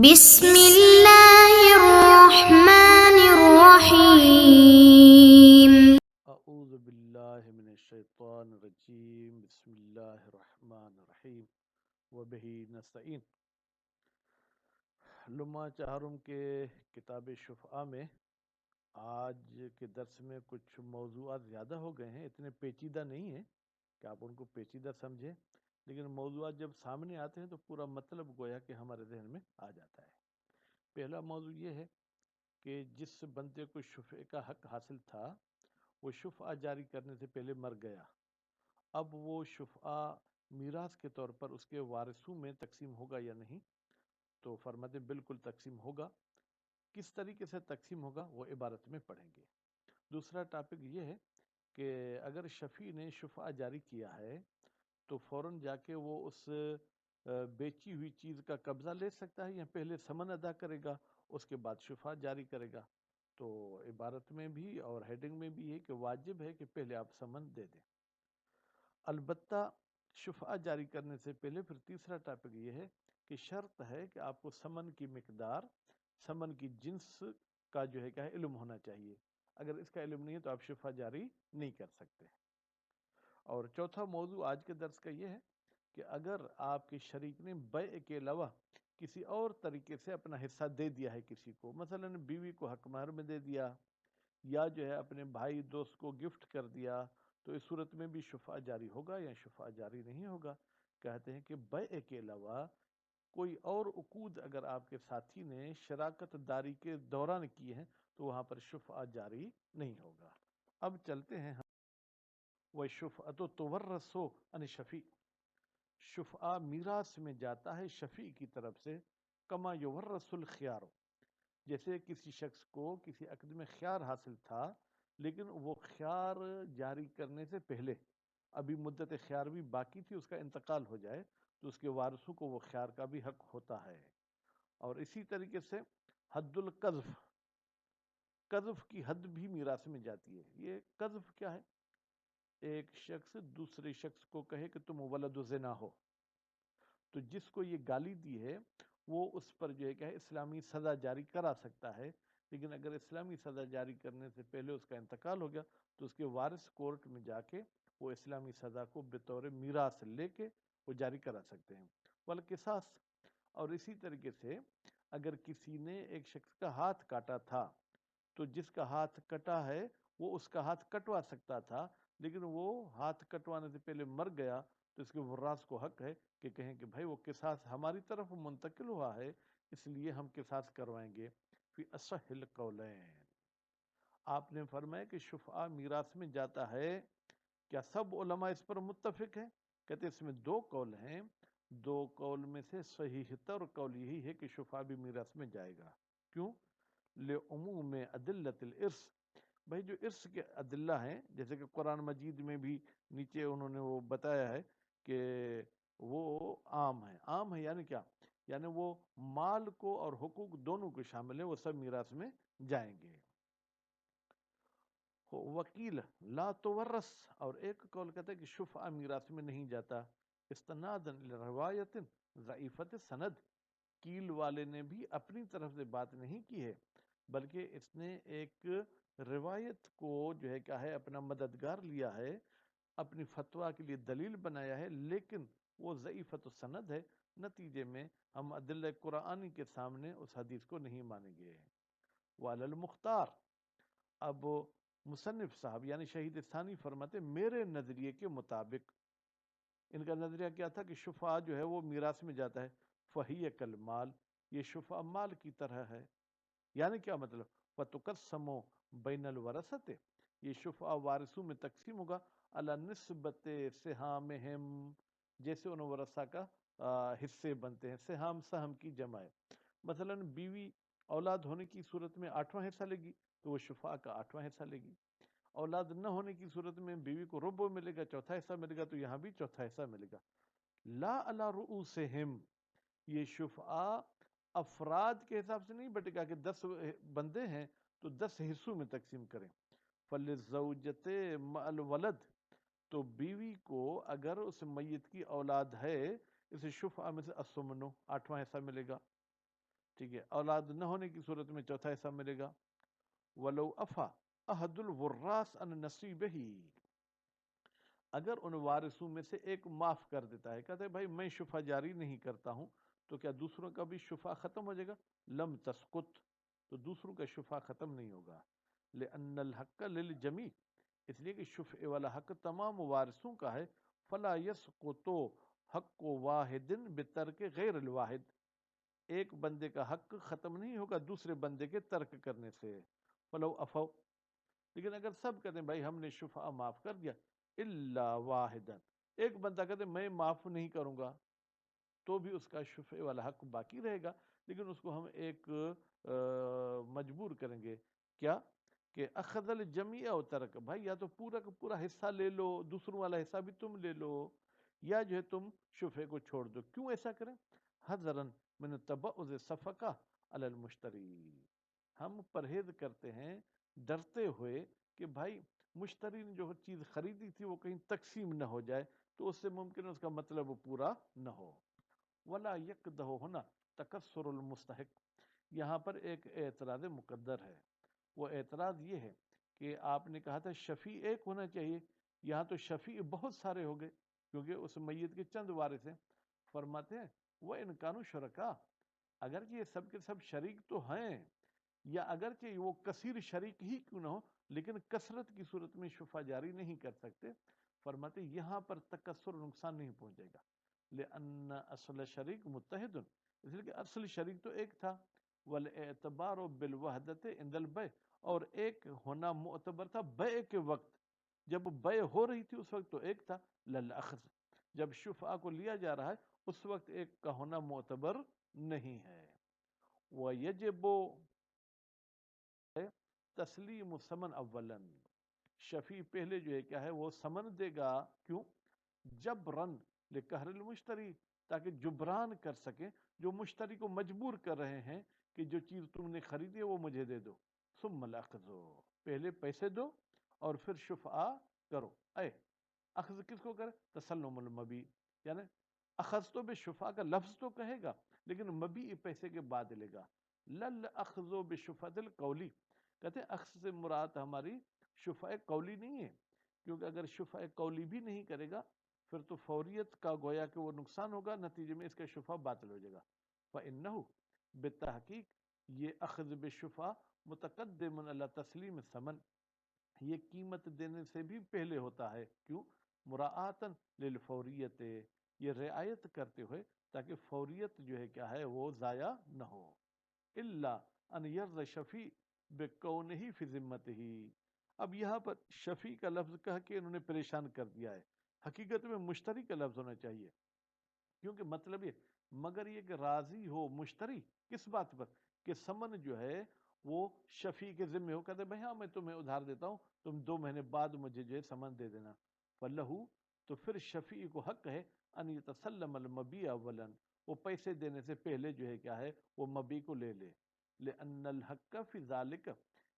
بسم اللہ الرحمن الرحیم۔ اعوذ باللہ من الشیطان الرجیم، بسم اللہ الرحمن الرحیم، وبہ نستعین۔ لمحہ چہارم کے کتاب شفعہ میں آج کے درس میں کچھ موضوعات زیادہ ہو گئے ہیں، اتنے پیچیدہ نہیں ہیں کہ آپ ان کو پیچیدہ سمجھیں، لیکن موضوعات جب سامنے آتے ہیں تو پورا مطلب گویا کہ ہمارے ذہن میں آ جاتا ہے۔ پہلا موضوع یہ ہے کہ جس بندے کو شفعے کا حق حاصل تھا وہ شفعہ جاری کرنے سے پہلے مر گیا، اب وہ شفعہ میراث کے طور پر اس کے وارثوں میں تقسیم ہوگا یا نہیں؟ تو فرماتے بالکل تقسیم ہوگا۔ کس طریقے سے تقسیم ہوگا وہ عبارت میں پڑھیں گے۔ دوسرا ٹاپک یہ ہے کہ اگر شفیع نے شفعہ جاری کیا ہے تو فوراً جا کے وہ اس بیچی ہوئی چیز کا قبضہ لے سکتا ہے یا پہلے ثمن ادا کرے گا اس کے بعد شفعہ جاری کرے گا؟ تو عبارت میں بھی اور ہیڈنگ میں بھی ہے کہ واجب ہے کہ پہلے آپ ثمن دے دیں۔ البتہ شفعہ جاری کرنے سے پہلے پھر تیسرا ٹاپک یہ ہے کہ شرط ہے کہ آپ کو ثمن کی مقدار، ثمن کی جنس کا جو ہے کیا علم ہونا چاہیے۔ اگر اس کا علم نہیں ہے تو آپ شفعہ جاری نہیں کر سکتے۔ اور چوتھا موضوع آج کے درس کا یہ ہے کہ اگر آپ کے شریک نے بیع کے علاوہ کسی اور طریقے سے اپنا حصہ دے دیا ہے کسی کو، مثلا بیوی کو حق مہر میں دے دیا یا جو ہے اپنے بھائی دوست کو گفٹ کر دیا، تو اس صورت میں بھی شفعہ جاری ہوگا یا شفعہ جاری نہیں ہوگا؟ کہتے ہیں کہ بیع کے علاوہ کوئی اور عقود اگر آپ کے ساتھی نے شراکت داری کے دوران کی ہیں تو وہاں پر شفعہ جاری نہیں ہوگا۔ اب چلتے ہیں وَالشُّفْعَةُ تُوَرَّثُ عَنِ الشَّفِيعِ، شفعہ میراث میں جاتا ہے شفیع کی طرف سے، کما یورث الخیار، جیسے کسی شخص کو کسی عقد میں خیار حاصل تھا لیکن وہ خیار جاری کرنے سے پہلے ابھی مدت خیار بھی باقی تھی، اس کا انتقال ہو جائے تو اس کے وارثوں کو وہ خیار کا بھی حق ہوتا ہے۔ اور اسی طریقے سے حد القذف، قذف کی حد بھی میراث میں جاتی ہے۔ یہ قذف کیا ہے؟ ایک شخص دوسرے شخص کو کہے کہ تم ولد زنا ہو، تو جس کو یہ گالی دی ہے وہ اس پر جو ہے کہ اسلامی سزا جاری کرا سکتا ہے، لیکن اگر اسلامی سزا جاری کرنے سے پہلے اس کا انتقال ہو گیا تو اس کے وارث کورٹ میں جا کے وہ اسلامی سزا کو بطور میراث لے کے وہ جاری کرا سکتے ہیں۔ والقصاص، اور اسی طریقے سے اگر کسی نے ایک شخص کا ہاتھ کاٹا تھا تو جس کا ہاتھ کٹا ہے وہ اس کا ہاتھ کٹوا سکتا تھا، لیکن وہ ہاتھ کٹوانے سے پہلے مر گیا تو اس کے وراث کو حق ہے کہ کہیں کہ بھائی وہ قصاص ہماری طرف منتقل ہوا ہے اس لیے ہم قصاص کروائیں گے۔ فی اصح القولین، آپ نے فرمایا کہ شفعہ میراث میں جاتا ہے، کیا سب علماء اس پر متفق ہیں؟ کہتے اس میں دو قول ہیں، دو قول میں سے صحیح تر قول یہی ہے کہ شفعہ بھی میراث میں جائے گا۔ کیوں؟ لعموم ادلۃ الارث، بھائی جو ارث کے ادلہ ہیں جیسے کہ قرآن مجید میں بھی نیچے انہوں نے وہ بتایا ہے کہ وہ عام ہے۔ عام ہے یعنی کیا؟ یعنی وہ مال کو اور حقوق دونوں کو شامل ہے، وہ سب میراث میں جائیں گے۔ وکیل لا تورث، اور ایک قول کہتا ہے کہ شفعہ میراث میں نہیں جاتا، استنادا لروایت ضعیفت سند، کیل والے نے بھی اپنی طرف سے بات نہیں کی ہے بلکہ اس نے ایک روایت کو جو ہے کیا ہے اپنا مددگار لیا ہے، اپنی فتویٰ کے لیے دلیل بنایا ہے، لیکن وہ ضعیفت السند ہے، نتیجے میں ہم ادلہ قرآنی کے سامنے اس حدیث کو نہیں مانیں گے۔ وعلی المختار، اب مصنف صاحب یعنی شہید ثانی فرماتے میرے نظریے کے مطابق، ان کا نظریہ کیا تھا کہ شفعہ جو ہے وہ میراث میں جاتا ہے، فہی کالمال، یہ شفعہ مال کی طرح ہے۔ یعنی کیا مطلب؟ وَتُقَسَّمُ بَيْنَ الْوَرَثَةِ، یہ شفعہ وارثوں میں تقسیم ہوگا علی نسبت سہامہم، جیسے ان ورثہ کا حصے بنتے ہیں۔ سہام سہم کی جمع ہے، مثلا بیوی اولاد ہونے کی صورت میں 8واں حصہ لے گی تو وہ شفعہ کا 8واں حصہ لے گی، اولاد نہ ہونے کی صورت میں بیوی کو ربع ملے گا، چوتھا حصہ ملے گا، تو یہاں بھی چوتھا حصہ ملے گا۔ لا علی رؤوسہم، یہ شفعہ افراد کے حساب سے نہیں بٹے گا کہ 10 بندے ہیں تو 10 حصوں میں تقسیم کریں۔ فللزوجۃ مع الولد، تو بیوی کو اگر اس میت کی اولاد ہے اسے شفعہ میں سے الثمن، 8واں حصہ ملے گا۔ ٹھیک ہے، اولاد نہ ہونے کی صورت میں چوتھا حصہ ملے گا. ولو افا احد الوراث ان نصیبہ، اگر ان وارثوں میں سے ایک معاف کر دیتا ہے، کہتے ہیں بھائی میں شفا جاری نہیں کرتا ہوں، تو کیا دوسروں کا بھی شفا ختم ہو جائے گا؟ لم تسقط، تو دوسروں کا شفا ختم نہیں ہوگا. لأن الحق للجمیع، اس لیے کہ شفع والا حق تمام وارثوں کا ہے. فلا یسقط حق واحد بترک غیر الواحد، ایک بندے کا حق ختم نہیں ہوگا دوسرے بندے کے ترک کرنے سے. فلو افو، لیکن اگر سب کہتے ہیں بھائی ہم نے شفا معاف کر دیا، الا واحدا، ایک بندہ کہتے ہیں میں معاف نہیں کروں گا، تو بھی اس کا شفع والا حق باقی رہے گا، لیکن اس کو ہم ایک مجبور کریں گے. کیا کہ اخذ الجمیع و ترک، بھائی یا تو پورا کا پورا حصہ لے لو، دوسروں والا حصہ بھی تم لے لو، یا جو ہے تم شفع کو چھوڑ دو. کیوں ایسا کریں؟ حذرا من تبعض الصفقہ علی المشتری، ہم پرہیز کرتے ہیں ڈرتے ہوئے کہ بھائی مشتری نے جو چیز خریدی تھی وہ کہیں تقسیم نہ ہو جائے، تو اس سے ممکن ہے اس کا مطلب پورا نہ ہو. ولا یقدہ ہونا تکسر المستحق، یہاں پر ایک اعتراض مقدر ہے. وہ اعتراض یہ ہے کہ آپ نے کہا تھا شفیع ایک ہونا چاہیے، یہاں تو شفیع بہت سارے ہو گئے کیونکہ اس میت کے چند وارث ہیں. فرماتے ہیں وہ انکانو شرکا، اگرچہ یہ سب کے سب شریک تو ہیں، یا اگرچہ وہ کثیر شریک ہی کیوں نہ ہو، لیکن کثرت کی صورت میں شفا جاری نہیں کر سکتے. فرماتے یہاں پر تکسر نقصان نہیں پہنچے گا. لأن اصل شریک متحد، اس لیے کہ اصل شریک تو ایک تھا. والاعتبار بالوحدت عند البیع، اور ایک ہونا معتبر تھا بیع کے وقت، جب بیع ہو رہی تھی اس وقت تو ایک تھا. للاخذ، جب شفعہ کو لیا جا رہا ہے اس وقت ایک کا ہونا معتبر نہیں ہے. ویجب تسلیم سمن اولا، شفیع پہلے جو ہے کیا ہے وہ سمن دے گا. کیوں؟ جبرن لقہر المشتری، تاکہ جبران کر سکیں جو مشتری کو مجبور کر رہے ہیں کہ جو چیز تم نے خریدی ہے وہ مجھے دے دو. ثم الاخذ، پہلے پیسے دو اور پھر شفعہ کرو. اے اخذ کس کو کرے؟ تسلم المبی، یعنی اخذ تو بے شفعہ کا لفظ تو کہے گا لیکن مبی پیسے کے بعد لے گا. لل اخذ بشفعۃ القولی، کہتے ہیں اخذ سے مراد ہماری شفع قولی نہیں ہے، کیونکہ اگر شفع قولی بھی نہیں کرے گا پھر تو فوریت کا گویا کہ وہ نقصان ہوگا، نتیجے میں اس کا شفع باطل ہو جائے گا. فإنه بالتحقیق یہ اخذ بشفع متقدم علی تسلیم ثمن، یہ قیمت دینے سے بھی پہلے ہوتا ہے. کیوں؟ مراعاتن للفوریت، یہ رعایت کرتے ہوئے تاکہ فوریت جو ہے کیا ہے وہ ضائع نہ ہو. الا ان یرض شفیع بکونہ فی ذمتہ، اب یہاں پر شفیع کا لفظ کہہ کے انہوں نے پریشان کر دیا ہے، حقیقت میں مشتری کا لفظ ہونا چاہیے، کیونکہ مطلب یہ مگر یہ کہ راضی ہو مشتری کس بات پر کہ سمن جو ہے وہ شفیع کے ذمہ ہو. کہتے بھائی ہاں میں تمہیں ادھار دیتا ہوں، تم 2 مہینے بعد مجھے جو ہے سمن دے دینا. فلہو، تو پھر شفیع کو حق ہے ان یتسلم المبیع اولا، وہ پیسے دینے سے پہلے جو ہے کیا ہے وہ مبیع کو لے لے. لأن الحق فی ذالک،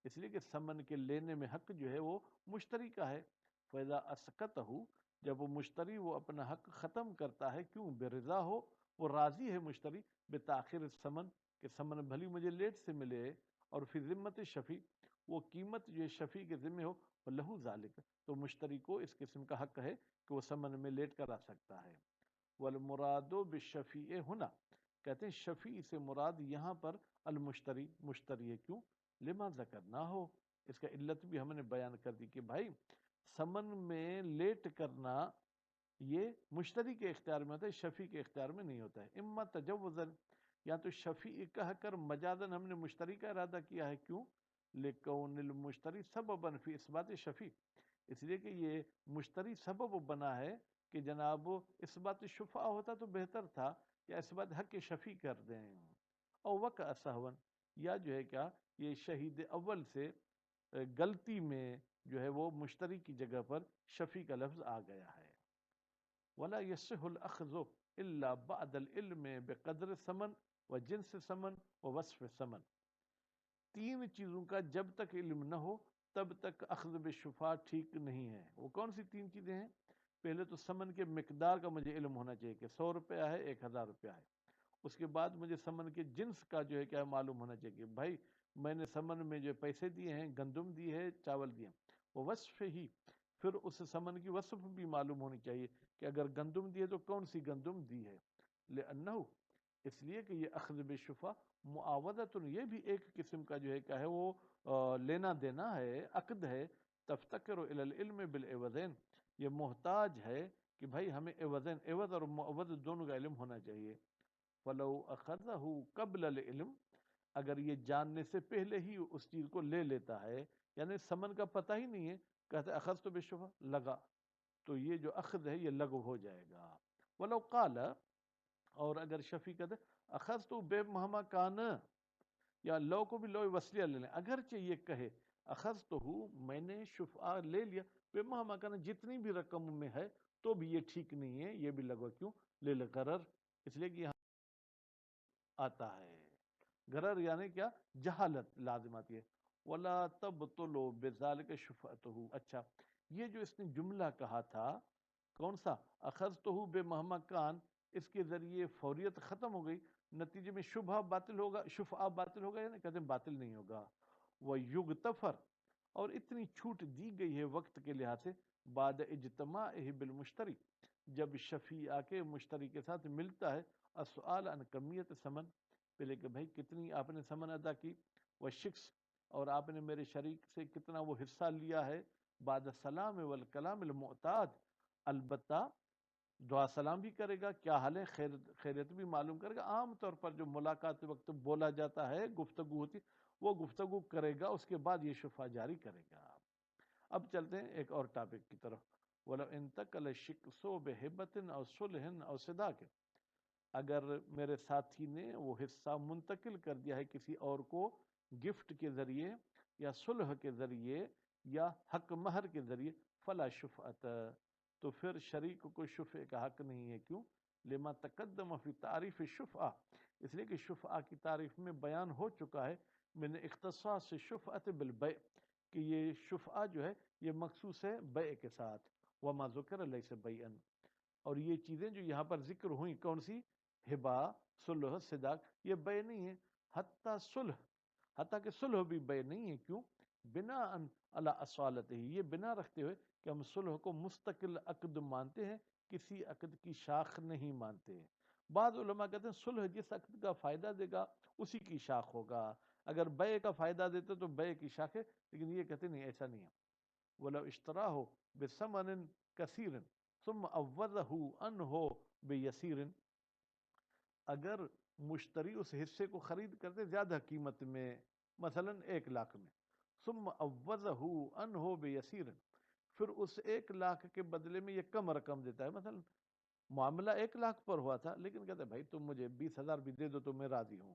اس لیے کہ سمن کے لینے میں حق جو ہے وہ مشتری کا ہے. فاذا اسقطہ، جب وہ مشتری وہ اپنا حق ختم کرتا ہے، کیوں؟ برضا ہو، وہ راضی ہے مشتری، بتاخیر الثمن، کہ سمن بھلی مجھے لیٹ سے ملے، اور فی ذمت شفیع، وہ قیمت جو ہے شفیع کے ذمہ ہو. لہو ذالک، تو مشتری کو اس قسم کا حق ہے کہ وہ سمن میں لیٹ کرا سکتا ہے. والمراد بالشفیع ہونا، کہتے ہیں شفیع سے مراد یہاں پر المشتری، مشتری ہے. کیوں؟ لما ذکرنا ہو، اس کا علت بھی ہم نے بیان کر دی کہ بھائی سمن میں لیٹ کرنا یہ مشتری کے اختیار میں ہوتا ہے، شفیع کے اختیار میں نہیں ہوتا ہے. اما تجوزن، یا تو شفیع کہہ کر مجازن ہم نے مشتری کا ارادہ کیا ہے. کیوں؟ لکون المشتری سببا فی اثبات شفیع، اس لیے کہ یہ مشتری سبب بنا ہے کہ جناب اثبات شفع ہوتا تو بہتر تھا، یا اثبات حق شفیع کر دیں. او وقع سہوا، یا جو ہے کیا یہ شہید اول سے غلطی میں جو ہے وہ مشتری کی جگہ پر شفیع کا لفظ آ گیا ہے. ولا يصح الاخذ الا بعد العلم بقدر ثمن وجنس ثمن ووصف ثمن، 3 چیزوں کا جب تک علم نہ ہو تب تک اخذ بالشفع ٹھیک نہیں ہے. وہ کون سی 3 چیزیں ہیں؟ پہلے تو ثمن کے مقدار کا مجھے علم ہونا چاہیے کہ 100 روپیہ ہے 1000 روپیہ ہے، اس کے بعد مجھے سمن کے جنس کا جو ہے کیا معلوم ہونا چاہیے کہ بھائی میں نے سمن میں جو پیسے دیے ہیں، گندم دی ہے، چاول دیے ہیں، وہ وصف ہی، پھر اس سمن کی وصف بھی معلوم ہونی چاہیے کہ اگر گندم دی ہے تو کون سی گندم دی ہے، لأنہ، اس لیے کہ یہ اخذ بالشفع معاوضۃ، یہ بھی ایک قسم کا جو ہے کیا ہے وہ لینا دینا ہے، عقد ہے، تفتقر الی العلم بالعوضین، یہ محتاج ہے کہ بھائی ہمیں عوضین، عوض اور معوض دونوں کا علم ہونا چاہیے. فلو اخذہ قبل العلم، اگر یہ جاننے سے پہلے ہی اس چیز کو لے لیتا ہے، یعنی سمن کا پتہ ہی نہیں ہے، کہتے اخذ تو بالشفع لگا، تو یہ جو اخذ ہے یہ لغو ہو جائے گا. ولو قال، اور اگر شفیع کہتے اخذ تو بے مہما کان، یا لو کو بھی لو وصلیہ لے لیں، اگرچہ یہ کہے اخذ تو ہوں میں نے شفعہ لے لیا بے مہما کان، جتنی بھی رقم میں ہے، تو بھی یہ ٹھیک نہیں ہے، یہ بھی لگو. کیوں؟ للغرر، اس لیے کہ یہاں آتا ہے غرر یعنی کیا؟ جہالت لازم آتی ہے. ولا تبطلوا بذلک شفعته. اچھا، یہ جو اس نے جملہ کہا تھا کون سا؟ اخذتہ بے مہما کان، اس کے ذریعے فوریت ختم ہو گئی، نتیجے میں شبہ باطل ہوگا، شفعہ باطل ہوگا، یعنی کہتے ہیں باطل نہیں ہوگا. وَيُغْتَفَرْ، اور اتنی چھوٹ دی گئی ہے وقت کے لحاظ سے، بعد اجتماعہ بالمشتری، جب شفیع آ کے مشتری کے ساتھ ملتا ہے، السؤال عن کمیت سمن، پہلے کہ بھائی کتنی آپ نے سمن ادا کی، وہ شخص، اور آپ نے میرے شریک سے کتنا وہ حصہ لیا ہے، بعد السلام والکلام المعتاد، البتہ دعا سلام بھی کرے گا، کیا حال ہے، خیریت بھی معلوم کرے گا. عام طور پر جو ملاقات وقت بولا جاتا ہے، گفتگو ہوتی، وہ گفتگو کرے گا، اس کے بعد یہ شفا جاری کرے گا. اب چلتے ہیں ایک اور ٹاپک کی طرف. وَلَوْ انتقل الشخص بِهِبَةٍ أَوْ صُلْحٍ أَوْ صِدَاقٍ، اگر میرے ساتھی نے وہ حصہ منتقل کر دیا ہے کسی اور کو گفٹ کے ذریعے یا صلح کے ذریعے یا حق مہر کے ذریعے، فلا شفعت، تو پھر شریک کو شفع کا حق نہیں ہے. کیوں؟ لما تقدم فی تعریف شفعہ، اس لیے کہ شفعہ کی تعریف میں بیان ہو چکا ہے من اختصاص شفعت بالبیع، کہ یہ شفعہ جو ہے یہ مخصوص ہے بیع کے ساتھ. وما ذکر لیس بیعا، اور یہ چیزیں جو یہاں پر ذکر ہوئیں کون سی؟ ہبا، صلح، صداق، یہ بیع نہیں ہے. حتیٰ صلح، حتیٰ کہ صلح بھی بیع نہیں ہے. کیوں؟ بنا علی اصالتہ، یہ بنا رکھتے ہوئے کہ ہم صلح کو مستقل عقد مانتے ہیں، کسی عقد کی شاخ نہیں مانتے. بعض علماء کہتے ہیں صلح جس عقد کا فائدہ دے گا اسی کی شاخ ہوگا، اگر بیع کا فائدہ دیتے تو بیع کی شاخ ہے، لیکن یہ کہتے نہیں، ایسا نہیں ہے. وَلَوْ اشْتَرَاهُ بِثَمَنٍ كَثِيرٍ ثُمَّ عَوَّضَهُ عَنْهُ بِيَسِيرٍ، اگر مشتری اس حصے کو خرید کرتے زیادہ قیمت میں، مثلا 1 لاکھ میں، ثم عوضہ عنہ بیسیر، پھر اس 1 لاکھ کے بدلے میں یہ کم رقم دیتا ہے، مثلا معاملہ 1 لاکھ پر ہوا تھا لیکن کہتا ہے بھائی تم مجھے 20,000 بھی دے دو تو میں راضی ہوں.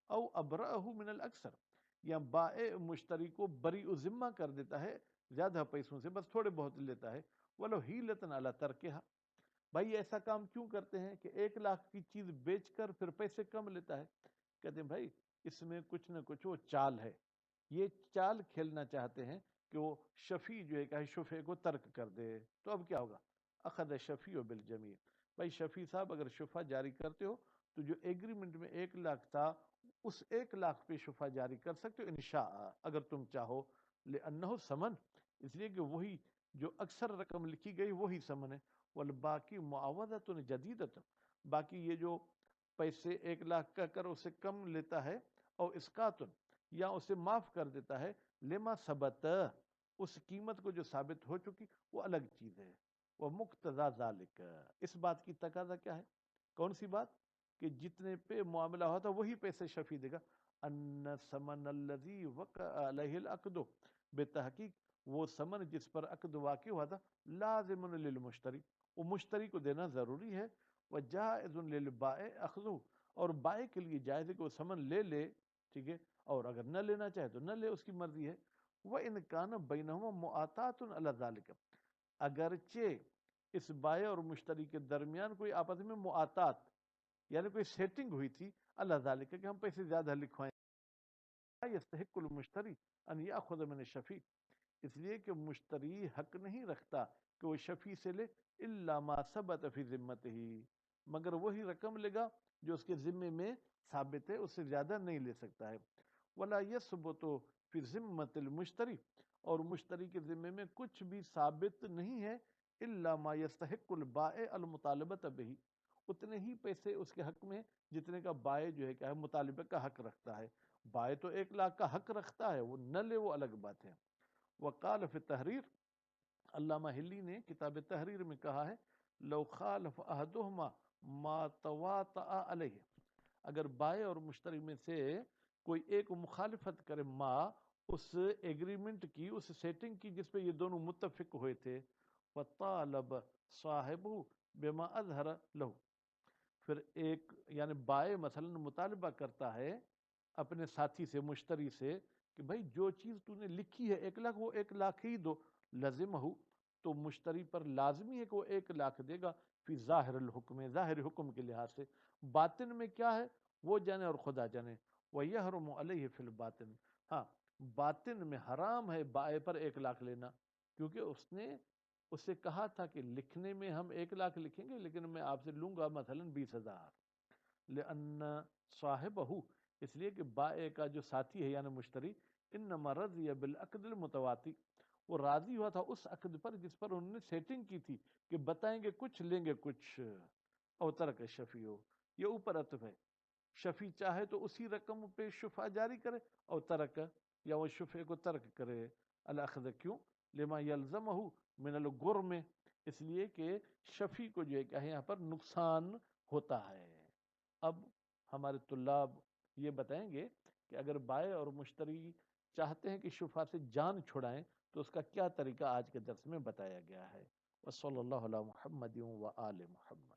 او ابرأہ من الاکثر، یا بائع مشتری کو بری ذمہ کر دیتا ہے زیادہ پیسوں سے، بس تھوڑے بہت لیتا ہے. ولو حیلۃ علی ترکہا، بھائی ایسا کام کیوں کرتے ہیں کہ 1 لاکھ کی چیز بیچ کر پھر پیسے کم لیتا ہے؟ کہتے ہیں بھائی اس میں کچھ نہ کچھ وہ چال ہے، یہ چال کھیلنا چاہتے ہیں کہ وہ شفیع جو ہے کہ شفع کو ترک کر دے. تو اب کیا ہوگا؟ اخذ شفیع بالجمیع، بھائی شفیع صاحب اگر شفع جاری کرتے ہو تو جو ایگریمنٹ میں 1 لاکھ تھا اس 1 لاکھ پہ شفع جاری کر سکتے ہو انشاء، اگر تم چاہو. لأنہ سمن، اس لیے کہ وہی جو اکثر رقم لکھی گئی وہی سمن ہے. والباقی معاوضۃ جدیدۃ، باقی یہ جو پیسے 1 لاکھ کا کر اسے کم لیتا ہے، اور اسقاط، یا اسے معاف کر دیتا ہے، لما ثبت، اس قیمت کو جو ثابت ہو چکی وہ الگ چیز ہے. وہ مقتضا ذالک، اس بات کی تقاضا کیا ہے؟ کون سی بات؟ کہ جتنے پہ معاملہ ہوتا وہی پیسے شفیع دے گا. ان ثمن الذی وقع علیہ العقد، بے تحقیق وہ ثمن جس پر عقد واقع ہوا تھا، لازم للمشتری، وہ مشتری کو دینا ضروری ہے. وجائز للبائع اخذہ، اور بائع کے لیے جائز ہے کہ وہ ثمن لے لے، ٹھیک ہے، اور اگر نہ لینا چاہے تو نہ لے، اس کی مرضی ہے. وَإِنْ كَانَ بَيْنَهُمَا مُعَاطَاتٌ عَلَى ذَلِكَ، اگرچہ اس بائع اور مشتری کے درمیان کوئی آپس میں معاطات یعنی کوئی سیٹنگ ہوئی تھی، اللہ ذالک کہ ہم پیسے زیادہ لکھوائیں، یستحق المشتری ان یاخذ من الشفیع، اس لیے کہ مشتری حق نہیں رکھتا کہ وہ شفیع سے لے، الا ما ثبت فی ذمتہ، مگر وہی رقم لے گا جو اس کے ذمے میں ثابت ہے اس سے زیادہ نہیں لے سکتا ہے. ولا یثبت فی ذمۃ المشتری، اور مشتری کے ذمے میں کچھ بھی ثابت نہیں ہے الا ما یستحق البائع المطالبۃ بہ، اتنے ہی پیسے اس کے حق میں جتنے کا بائع جو ہے کیا ہے مطالبے کا حق رکھتا ہے. بائع تو 1,00,000 کا حق رکھتا ہے، وہ نہ لے وہ الگ بات ہے. وقال فی التحریر، علامہ ہلی نے کتاب تحریر میں کہا ہے لو خالف احدہما ما تواطأ علیہ، اگر بائع اور مشتری میں سے کوئی ایک مخالفت کرے ما اس ایگریمنٹ کی، اس سیٹنگ کی جس پہ یہ دونوں متفق ہوئے تھے، فطالب صاحبہ بما اظہر لہ، پھر ایک یعنی بائع مثلا مطالبہ کرتا ہے اپنے ساتھی سے مشتری سے کہ بھائی جو چیز تو نے لکھی ہے 1,00,000 وہ 1,00,000 ہی دو، لازم ہو، تو مشتری پر لازمی ہے کہ وہ 1,00,000 دے گا فی ظاہر الحکم، ظاہر حکم کے لحاظ سے. باطن میں کیا ہے وہ جانے اور خدا جانے. وَيَحْرُمُ عَلَيْهِ فِي الْبَاطِن، ہاں باطن میں حرام ہے بائع پر 1,00,000 لینا، کیونکہ اس نے اس سے کہا تھا کہ لکھنے میں ہم 1,00,000 لکھیں گے لیکن میں آپ سے لوں گا مثلا 20,000. لأن صاحبہ، اس لیے کہ بائع کا جو ساتھی ہے یعنی مشتری، انما رضی بالعقد المتواتی، وہ راضی ہوا تھا اس عقد پر جس پر انہوں نے سیٹنگ کی تھی کہ بتائیں گے کچھ لیں گے کچھ. او ترک شفیع، یہ اوپر عطف ہے، شفیع چاہے تو اسی رقم پہ شفع جاری کرے، او ترک یا وہ شفع کو ترک کرے. الاخذ، کیوں؟ لما یلزمہ من الغرم، اس لیے کہ شفیع کو جو ہے کہ یہاں پر نقصان ہوتا ہے. اب ہمارے طلاب یہ بتائیں گے کہ اگر بائع اور مشتری چاہتے ہیں کہ شفع سے جان چھڑائیں تو اس کا کیا طریقہ آج کے درس میں بتایا گیا ہے. وصلی اللہ علی محمد و آل محمد.